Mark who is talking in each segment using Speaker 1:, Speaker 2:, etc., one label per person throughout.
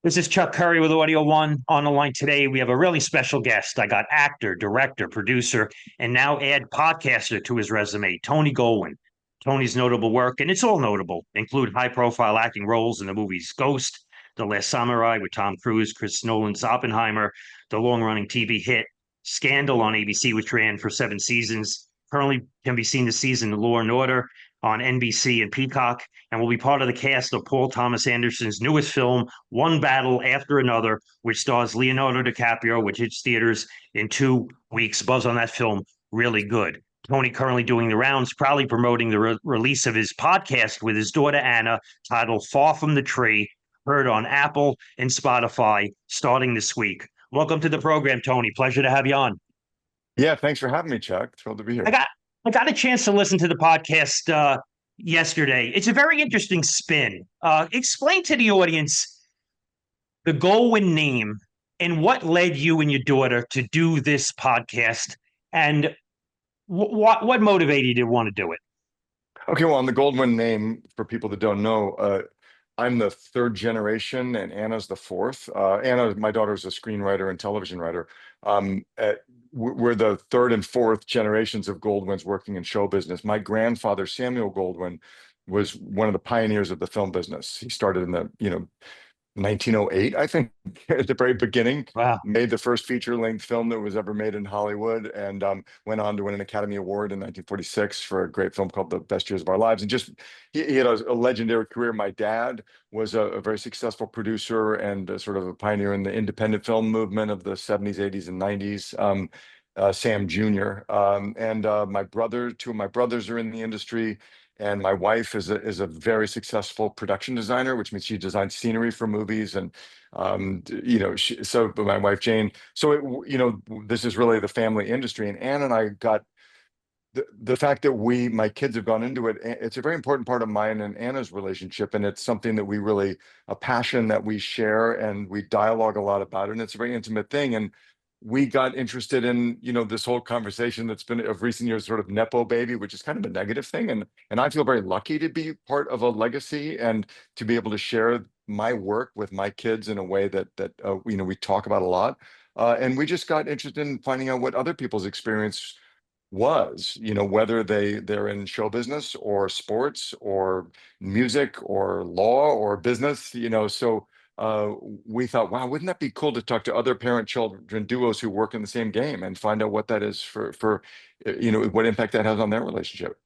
Speaker 1: This is Chuck Curry with Audio One. On the line today, we have a really special guest. I got actor, director, producer, and now add podcaster to his resume, Tony Goldwyn. Tony's notable work, and it's all notable, include high-profile acting roles in the movies Ghost, The Last Samurai with Tom Cruise, Chris Nolan's Oppenheimer, the long-running TV hit Scandal on ABC, which ran for 7 seasons. Currently can be seen this season in Law and Order on NBC and Peacock, and will be part of the cast of Paul Thomas Anderson's newest film, One Battle After Another, which stars Leonardo DiCaprio, which hits theaters in 2 weeks. Buzz on that film, really good. Tony currently doing the rounds, proudly promoting the release of his podcast with his daughter Anna, titled Far From the Tree, heard on Apple and Spotify starting this week. Welcome to the program, Tony. Pleasure to have you on.
Speaker 2: Yeah, thanks for having me, Chuck. Thrilled to be
Speaker 1: I
Speaker 2: here.
Speaker 1: got I got a chance to listen to the podcast yesterday. It's a very interesting spin. Explain to the audience the Goldwyn name and what led you and your daughter to do this podcast, and what motivated you to want to do it.
Speaker 2: Okay, well, on the Goldwyn name, for people that don't know, I'm the third generation and Anna's the fourth. Anna, my daughter, is a screenwriter and television writer. We're the third and fourth generations of Goldwyns working in show business. My grandfather, Samuel Goldwyn, was one of the pioneers of the film business. He started in the, 1908, I think, at the very beginning,
Speaker 1: Wow.
Speaker 2: made the first feature-length film that was ever made in Hollywood, and went on to win an Academy Award in 1946 for a great film called The Best Years of Our Lives. And just he had a legendary career. My dad was a very successful producer and sort of a pioneer in the independent film movement of the 70s, 80s, and 90s. Sam Jr. And my brother, two of my brothers are in the industry. And my wife is a very successful production designer, which means she designs scenery for movies. And but my wife Jane. So this is really the family industry. And Ann and I got the fact that my kids have gone into it. It's a very important part of mine and Anna's relationship, and it's something that we really a passion that we share, and we dialogue a lot about it. And it's a very intimate thing. And we got interested in this whole conversation that's been of recent years, sort of nepo baby, which is kind of a negative thing. And I feel very lucky to be part of a legacy and to be able to share my work with my kids in a way that we talk about a lot. And we just got interested in finding out what other people's experience was, whether they're in show business or sports or music or law or business. So uh, we thought, wow, wouldn't that be cool to talk to other parent-children duos who work in the same game and find out what that is for what impact that has on their relationship.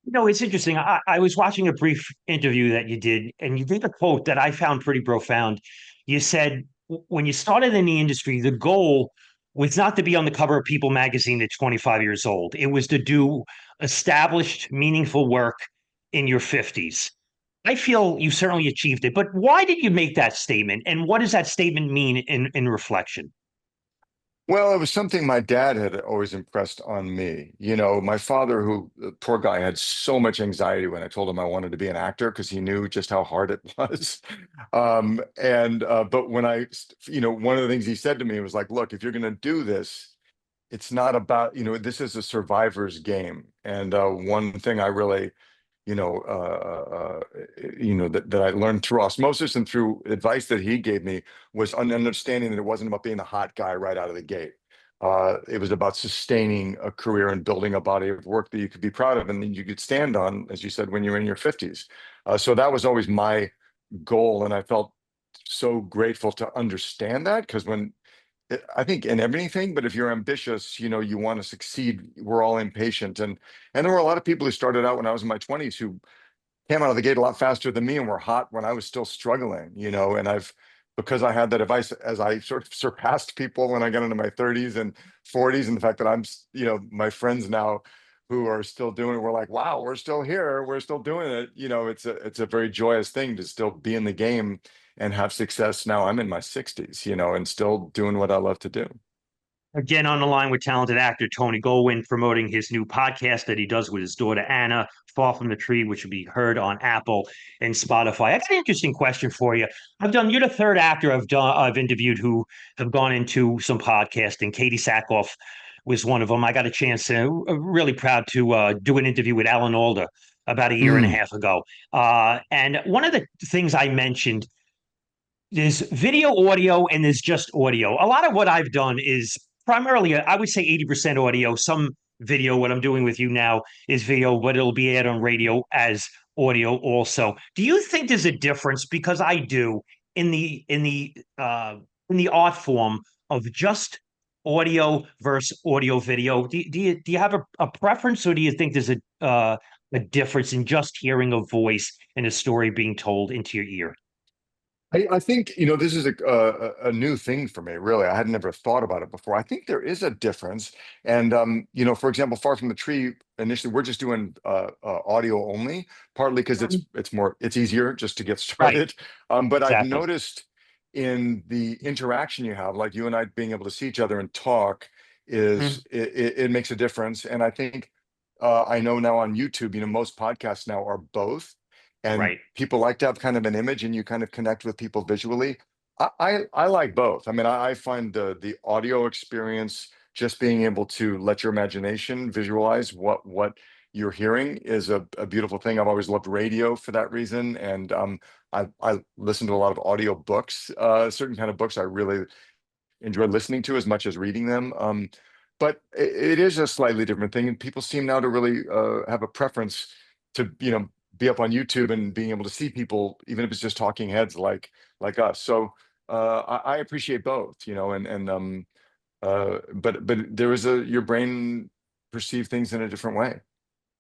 Speaker 1: It's interesting. I was watching a brief interview that you did, and you did a quote that I found pretty profound. You said, when you started in the industry, the goal was not to be on the cover of People magazine at 25 years old. It was to do established, meaningful work in your 50s. I feel you certainly achieved it, but why did you make that statement? And what does that statement mean in reflection?
Speaker 2: Well, it was something my dad had always impressed on me. My father, who, poor guy, had so much anxiety when I told him I wanted to be an actor because he knew just how hard it was. But one of the things he said to me was like, look, if you're going to do this, it's not about, this is a survivor's game. And one thing I really you know, that I learned through osmosis and through advice that he gave me was understanding that it wasn't about being the hot guy right out of the gate. It was about sustaining a career and building a body of work that you could be proud of and then you could stand on, as you said, when you're in your 50s. So that was always my goal. And I felt so grateful to understand that because I think in everything, but if you're ambitious, you want to succeed. We're all impatient, and there were a lot of people who started out when I was in my 20s who came out of the gate a lot faster than me and were hot when I was still struggling. And because I had that advice as I sort of surpassed people when I got into my 30s and 40s, and the fact that my friends now who are still doing it, we're like, wow, we're still here, we're still doing it. It's a very joyous thing to still be in the game and have success. Now I'm in my 60s, and still doing what I love to do.
Speaker 1: Again, on the line with talented actor Tony Goldwyn, promoting his new podcast that he does with his daughter Anna, Fall from the Tree, which will be heard on Apple and Spotify. I got an interesting question for you. You're the third actor I've interviewed who have gone into some podcasting. Katie Sackhoff was one of them. I got a chance to, really proud to do an interview with Alan Alda about a year and a
Speaker 2: Mm,
Speaker 1: half ago. And one of the things I mentioned there's video, audio, and there's just audio. A lot of what I've done is primarily, I would say 80% audio, some video. What I'm doing with you now is video, but it'll be aired on radio as audio also. Do you think there's a difference? Because I do in the art form of just audio versus audio video. Do you have a preference, or do you think there's a difference in just hearing a voice and a story being told into your ear?
Speaker 2: I think, this is a new thing for me, really. I had never thought about it before. I think there is a difference. And, for example, Far From the Tree, initially, we're just doing audio only, partly because
Speaker 1: Mhm.
Speaker 2: it's easier just to get
Speaker 1: Right,
Speaker 2: started. But I've
Speaker 1: exactly.
Speaker 2: noticed in the interaction you have, like you and I being able to see each other and talk, is
Speaker 1: Mhm.
Speaker 2: it makes a difference. And I think I know now on YouTube, most podcasts now are both, and
Speaker 1: Right.
Speaker 2: people like to have kind of an image and you kind of connect with people visually. I like both. I mean, I find the audio experience, just being able to let your imagination visualize what you're hearing, is a beautiful thing. I've always loved radio for that reason. And I listen to a lot of audio books, certain kind of books I really enjoy listening to as much as reading them. But it is a slightly different thing, and people seem now to really have a preference to, be up on YouTube and being able to see people, even if it's just talking heads like us. So I appreciate both, but there is your brain perceive things in a different way.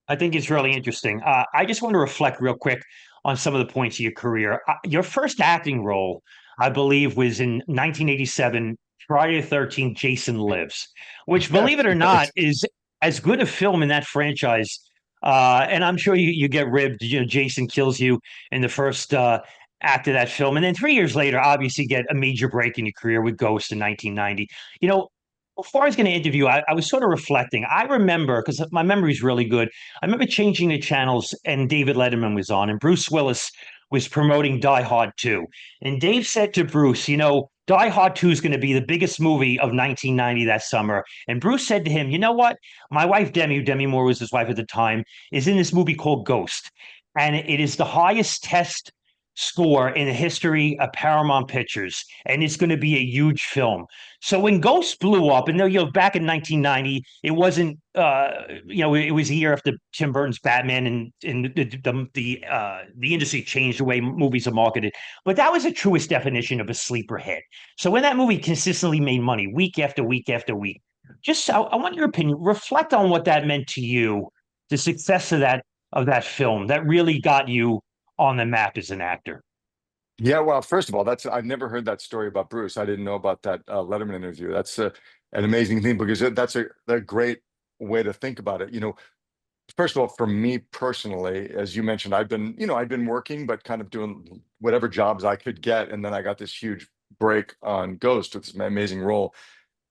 Speaker 1: I think it's really interesting. I just want to reflect real quick on some of the points of your career. Your first acting role, I believe, was in 1987, Friday the 13th, Jason Lives, which, believe it or not,
Speaker 2: Yes.
Speaker 1: is as good a film in that franchise. And I'm sure you get ribbed. Jason kills you in the first act of that film. And then 3 years later, obviously, get a major break in your career with Ghost in 1990. You know, before I was going to interview, I was sort of reflecting. I remember, because my memory is really good, I remember changing the channels and David Letterman was on, and Bruce Willis was promoting Die Hard 2. And Dave said to Bruce, Die Hard 2 is going to be the biggest movie of 1990 that summer. And Bruce said to him, you know what? My wife, Demi Moore was his wife at the time, is in this movie called Ghost. And it is the highest test score in the history of Paramount Pictures. And it's going to be a huge film. So when Ghost blew up, and back in 1990, it wasn't, it was a year after Tim Burton's Batman, and the industry changed the way movies are marketed. But that was the truest definition of a sleeper hit. So when that movie consistently made money week after week after week, just I want your opinion. Reflect on what that meant to you, the success of that film that really got you on the map as an actor.
Speaker 2: Yeah, well, first of all, I've never heard that story about Bruce. I didn't know about that Letterman interview. That's an amazing thing, because that's a great way to think about it. First of all, for me personally, as you mentioned, I've been working, but kind of doing whatever jobs I could get, and then I got this huge break on Ghost with this amazing role.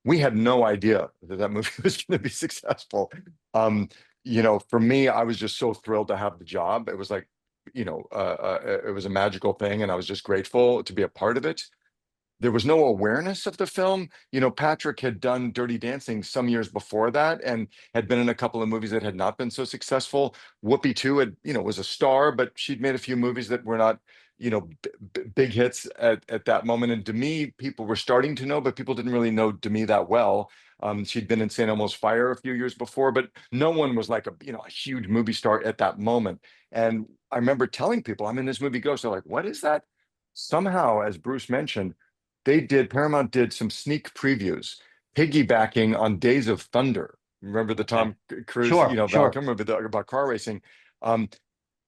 Speaker 2: We had no idea that that movie was going to be successful. Um, for me, I was just so thrilled to have the job. It was like, it was a magical thing, and I was just grateful to be a part of it. There was no awareness of the film. Patrick had done Dirty Dancing some years before that and had been in a couple of movies that had not been so successful. Whoopi too was a star, but she'd made a few movies that were not, big hits at that moment. And Demi, people were starting to know, but people didn't really know Demi that well. She'd been in St. Elmo's Fire a few years before, but no one was like a huge movie star at that moment. And I remember telling people, I'm in this movie Ghost. They're like, what is that? Somehow, as Bruce mentioned, Paramount did some sneak previews, piggybacking on Days of Thunder. Remember the
Speaker 1: Okay.
Speaker 2: Tom Cruise,
Speaker 1: Sure,
Speaker 2: Val
Speaker 1: sure.
Speaker 2: Kilmer about car racing. Um,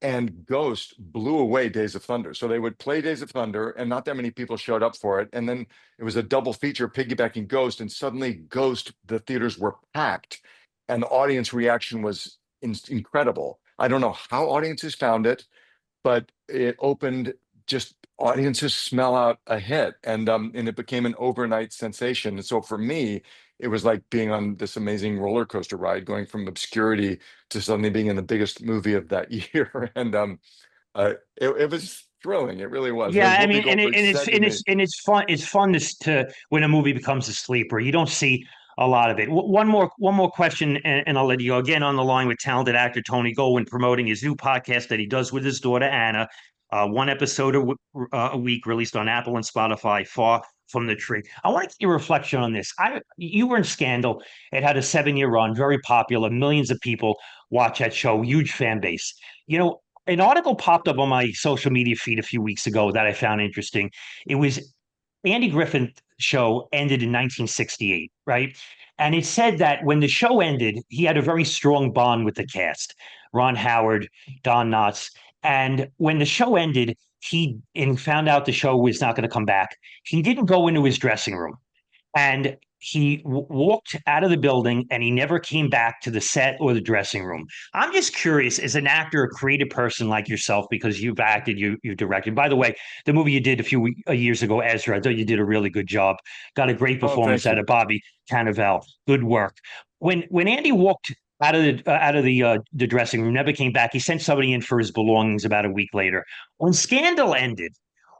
Speaker 2: and Ghost blew away Days of Thunder. So they would play Days of Thunder, and not that many people showed up for it. And then it was a double feature piggybacking Ghost, and suddenly Ghost, the theaters were packed, and the audience reaction was incredible. I don't know how audiences found it, but it opened, just audiences smell out a hit, and it became an overnight sensation. And so for me, it was like being on this amazing roller coaster ride, going from obscurity to suddenly being in the biggest movie of that year. And it was thrilling. It really was. And
Speaker 1: Yeah,
Speaker 2: as
Speaker 1: I
Speaker 2: Whoopi
Speaker 1: mean, and it,
Speaker 2: Goldberg
Speaker 1: and it's
Speaker 2: said to
Speaker 1: and
Speaker 2: me,
Speaker 1: it's and it's fun. It's fun to when a movie becomes a sleeper. You don't see a lot of it. One more question, and I'll let you go. Again, on the line with talented actor Tony Goldwyn, promoting his new podcast that he does with his daughter Anna. one episode a week released on Apple and Spotify, Far from the Tree. I want to get your reflection on this. You were in Scandal. It had a 7 year run, very popular. Millions of people watch that show, huge fan base. You know, an article popped up on my social media feed a few weeks ago that I found interesting. It was Andy Griffith show ended in 1968, right? And it said that when the show ended, he had a very strong bond with the cast, Ron Howard, Don Knotts. And when the show ended, he and found out the show was not going to come back. He didn't go into his dressing room and he walked out of the building and he never came back to the set or the dressing room. I'm just curious, as an actor, a creative person like yourself, because you've acted, you directed. By the way, the movie you did a few years ago, Ezra, I thought you did a really good job. Got a great
Speaker 2: Oh,
Speaker 1: performance
Speaker 2: thank
Speaker 1: out
Speaker 2: you.
Speaker 1: of Bobby Cannavale. Good work. When Andy walked out of the dressing room, never came back. He sent somebody in for his belongings about a week later. When Scandal ended,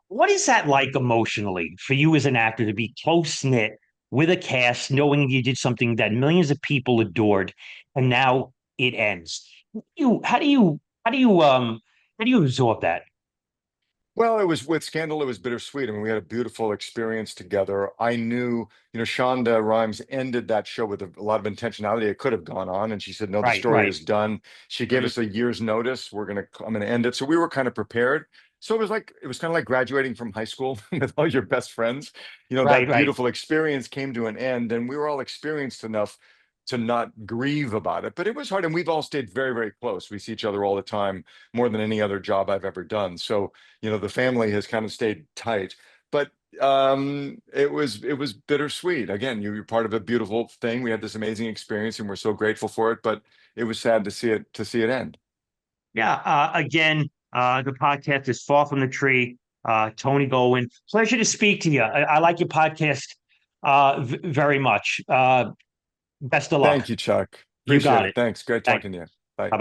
Speaker 1: what is that like emotionally for you as an actor to be close knit with a cast, knowing you did something that millions of people adored, and now it ends? You how do you absorb that?
Speaker 2: Well, it was with Scandal, it was bittersweet. I mean, we had a beautiful experience together. I knew, Shonda Rhimes ended that show with a lot of intentionality. It could have gone on, and she said, "No, the
Speaker 1: Right,
Speaker 2: story
Speaker 1: right.
Speaker 2: is done." She gave
Speaker 1: Mhm.
Speaker 2: us a year's notice. I'm gonna end it. So we were kind of prepared. So it was kind of like graduating from high school with all your best friends.
Speaker 1: Right,
Speaker 2: That
Speaker 1: right.
Speaker 2: beautiful experience came to an end, and we were all experienced enough to not grieve about it. But it was hard, and we've all stayed very, very close. We see each other all the time, more than any other job I've ever done. So the family has kind of stayed tight, but it was bittersweet. Again, you're part of a beautiful thing. We had this amazing experience and we're so grateful for it, but it was sad to see it end.
Speaker 1: Yeah. The podcast is Far from the Tree. Tony Goldwyn. Pleasure to speak to you. I like your podcast very much. Best of luck.
Speaker 2: Thank you, Chuck.
Speaker 1: You
Speaker 2: Appreciate
Speaker 1: got
Speaker 2: it.
Speaker 1: it.
Speaker 2: Thanks. Great
Speaker 1: Thanks.
Speaker 2: talking to you. Bye.
Speaker 1: Bye bye.